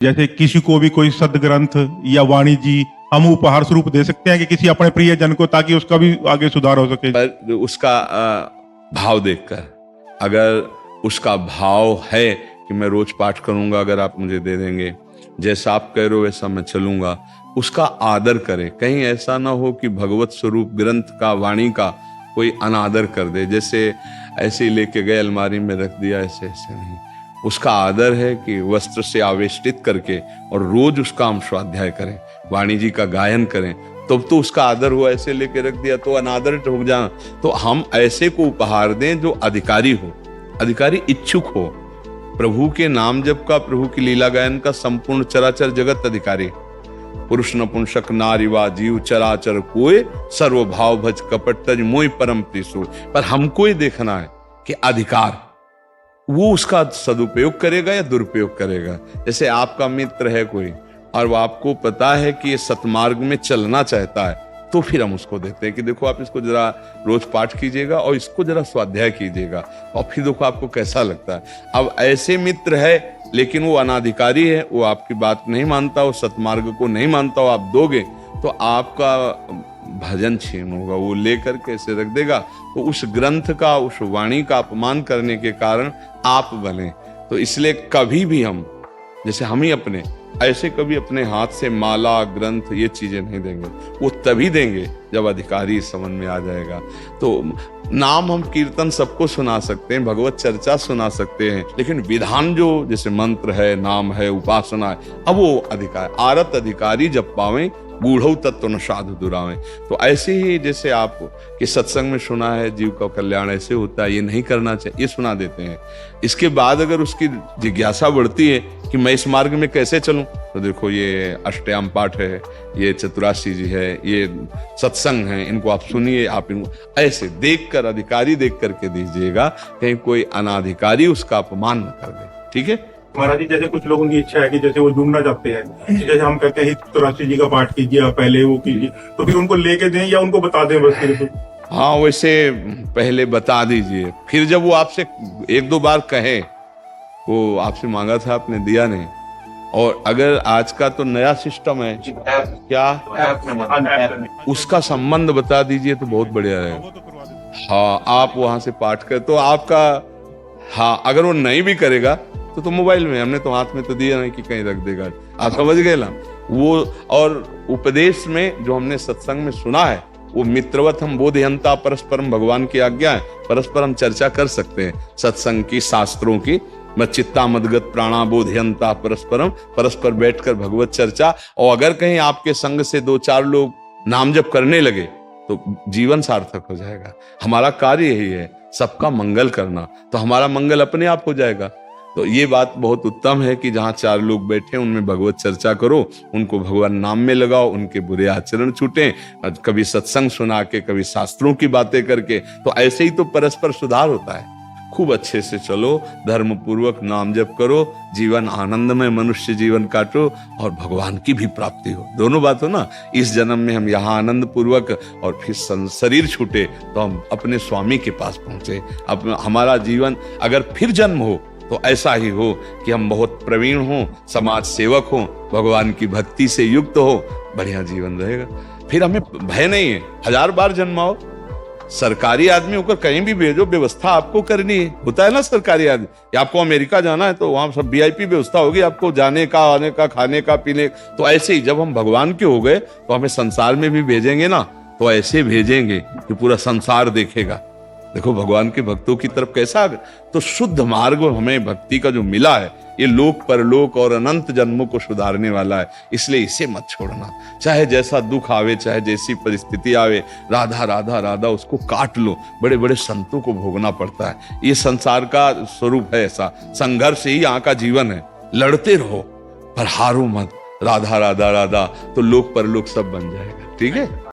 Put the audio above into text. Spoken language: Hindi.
जैसे किसी को भी कोई सदग्रंथ या वाणी जी हम उपहार स्वरूप दे सकते हैं कि किसी अपने प्रियजन को, ताकि उसका भी आगे सुधार हो सके। पर उसका भाव देखकर, अगर उसका भाव है कि मैं रोज पाठ करूंगा, अगर आप मुझे दे देंगे, जैसा आप कह रहे हो वैसा मैं चलूंगा, उसका आदर करें। कहीं ऐसा ना हो कि भगवत स्वरूप ग्रंथ का, वाणी का कोई अनादर कर दे, जैसे ऐसे ही लेके गए अलमारी में रख दिया, ऐसे ऐसे नहीं। उसका आदर है कि वस्त्र से आवेष्टित करके और रोज उसका हम स्वाध्याय करें, वाणी जी का गायन करें, तब तो उसका आदर हो। ऐसे लेके रख दिया तो अनादर हो जा। तो हम ऐसे को उपहार दें जो अधिकारी हो, अधिकारी इच्छुक हो, प्रभु के नाम जप का, प्रभु की लीला गायन का संपूर्ण चराचर जगत अधिकारी। पुरुष नपुंसक नारी वा जीव चराचर कोय, सर्व भाव भज कपट तज मोय परम प्रीसु। पर हमको ही देखना है कि अधिकार वो उसका सदुपयोग करेगा या दुरुपयोग करेगा। जैसे आपका मित्र है कोई और वो आपको पता है कि ये सतमार्ग में चलना चाहता है, तो फिर हम उसको देते हैं कि देखो आप इसको जरा रोज पाठ कीजिएगा और इसको जरा स्वाध्याय कीजिएगा, और फिर देखो आपको कैसा लगता है। अब ऐसे मित्र है लेकिन वो अनाधिकारी है, वो आपकी बात नहीं मानता, वो सतमार्ग को नहीं मानता, आप दोगे तो आपका भजन छीन होगा, वो लेकर कैसे रख देगा। तो उस ग्रंथ का, उस वाणी का अपमान करने के कारण आप बने। तो इसलिए कभी भी हम, जैसे हम ही अपने ऐसे कभी अपने हाथ से माला, ग्रंथ, ये चीजें नहीं देंगे। वो तभी देंगे जब अधिकारी समझ में आ जाएगा। तो नाम हम कीर्तन सबको सुना सकते हैं, भगवत चर्चा सुना सकते हैं, लेकिन विधान जो जैसे मंत्र है, नाम है, उपासना है, अब वो अधिकार आरत अधिकारी जब पावें, गूढ़ तत्व न साधु दुरावें। तो ऐसे ही जैसे आप कि सत्संग में सुना है जीव का कल्याण ऐसे होता है, ये नहीं करना चाहिए, ये सुना देते हैं। इसके बाद अगर उसकी जिज्ञासा बढ़ती है कि मैं इस मार्ग में कैसे चलूं, तो देखो ये अष्टयाम पाठ है, ये चतुराशी जी है, ये सत्संग है, इनको आप सुनिए, आप इनको ऐसे देखकर, अधिकारी देख करके दीजिएगा, कहीं कोई अनाधिकारी उसका अपमान न कर दे। ठीक है महाराज जी, जैसे कुछ लोगों की इच्छा है कि जैसे वो जुड़ना चाहते हैं, जैसे हम कहते हैं चतुराशी जी का पाठ कीजिए, पहले वो कीजिए, तो फिर उनको लेके दें या उनको बता दें बस सिर्फ? हाँ, वैसे पहले बता दीजिए, फिर जब वो आपसे एक दो बार कहे, वो आपसे मांगा था आपने दिया नहीं, और अगर आज का तो नया सिस्टम है क्या, उसका संबंध बता दीजिए तो बहुत बढ़िया है। हाँ, आप वहां से पाठ कर तो आपका, हाँ, अगर वो नहीं भी करेगा तो मोबाइल में, हमने तो हाथ में तो दिया नहीं कि कहीं रख देगा। आप समझ गए ना वो। और उपदेश में जो हमने सत्संग में सुना है, वो मित्रवत हम बोधयंता परस्परम, भगवान की आज्ञा है, परस्पर हम चर्चा कर सकते हैं सत्संग की, शास्त्रों की। मच्चित्ता मदगत प्राणा बोधयंता परस्परम, परस्पर बैठकर भगवत चर्चा। और अगर कहीं आपके संग से दो चार लोग नाम जप करने लगे तो जीवन सार्थक हो जाएगा। हमारा कार्य यही है, सबका मंगल करना, तो हमारा मंगल अपने आप हो जाएगा। तो ये बात बहुत उत्तम है कि जहां चार लोग बैठे उनमें भगवत चर्चा करो, उनको भगवान नाम में लगाओ, उनके बुरे आचरण छूटे, कभी सत्संग सुना के, कभी शास्त्रों की बातें करके। तो ऐसे ही तो परस्पर सुधार होता है। खूब अच्छे से चलो, धर्म पूर्वक नाम जप करो, जीवन आनंदमय मनुष्य जीवन काटो, और भगवान की भी प्राप्ति हो। दोनों बात हो ना, इस जन्म में हम यहाँ आनंद पूर्वक, और फिर शरीर छूटे तो हम अपने स्वामी के पास पहुंचे। अब हमारा जीवन अगर फिर जन्म हो तो ऐसा ही हो कि हम बहुत प्रवीण हो, समाज सेवक हो, भगवान की भक्ति से युक्त हो, बढ़िया जीवन रहेगा। फिर हमें भय नहीं है, 1000 बार जन्माओ, सरकारी आदमी होकर कहीं भी भेजो, व्यवस्था आपको करनी है। होता है ना सरकारी आदमी, आपको अमेरिका जाना है तो वहां सब VIP व्यवस्था होगी आपको, जाने का, आने का, खाने का, पीने। तो ऐसे ही जब हम भगवान के हो गए तो हमें संसार में भी भेजेंगे ना, तो ऐसे भेजेंगे कि पूरा संसार देखेगा, देखो भगवान के भक्तों की तरफ कैसा। तो शुद्ध मार्ग हमें भक्ति का जो मिला है, ये लोक परलोक और अनंत जन्मों को सुधारने वाला है। इसलिए इसे मत छोड़ना, चाहे जैसा दुख आवे, चाहे जैसी परिस्थिति आवे, राधा राधा राधा उसको काट लो। बड़े बड़े संतों को भोगना पड़ता है, ये संसार का स्वरूप है ऐसा। संघर्ष ही यहाँ का जीवन है, लड़ते रहो पर हारो मत, राधा राधा राधा, तो लोक परलोक सब बन जाएगा। ठीक है।